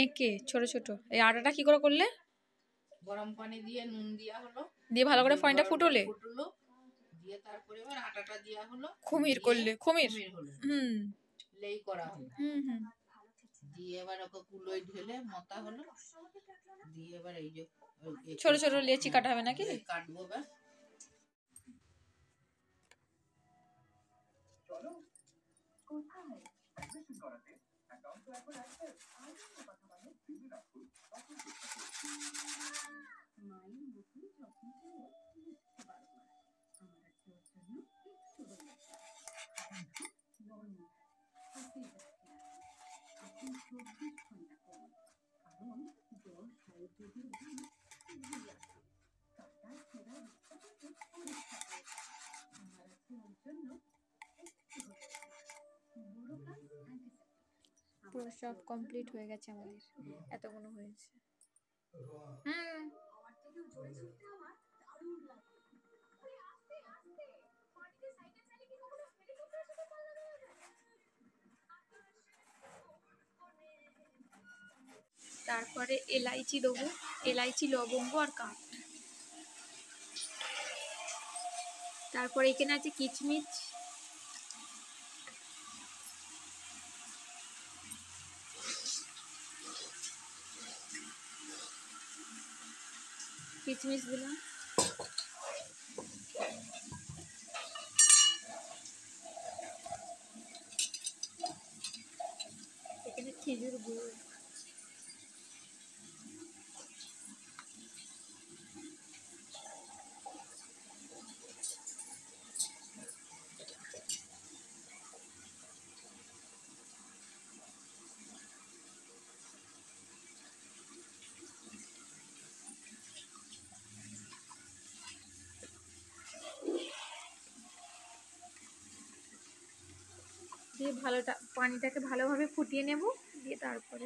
এঁকে ছোট ছোট। এই আটাটা কি করে করলে? গরম পানি দিয়ে নুন দেওয়া হলো, দিয়ে ভালো করে পানিটা ফুটলো, দিয়ে তারপরে এবার আটাটা দেওয়া হলো, খুমির করলে, খুমির হলো, হুম লেই করা হলো, হুম হুম। দিয়ে এবার ওকে কুলোয় ঢেলে মতা হলো, দিয়ে এবার এই যে ছোট ছোট লেচি কাটা হবে নাকি? কাটবো এবার। পুরো সব কমপ্লিট হয়ে গেছে আমাদের, এতগুলো হয়েছে। হুম তারপরে এলাইচি দেবো, এলাইচি, লবঙ্গ আর কাঠ। তারপরে এখানে আছে কিচমিচ, কিচমিচ দিলাম, এখানে খেজুর গুড়, দিয়ে পানিটাকে ভালোভাবে ফুটিয়ে নেব, দিয়ে তারপরে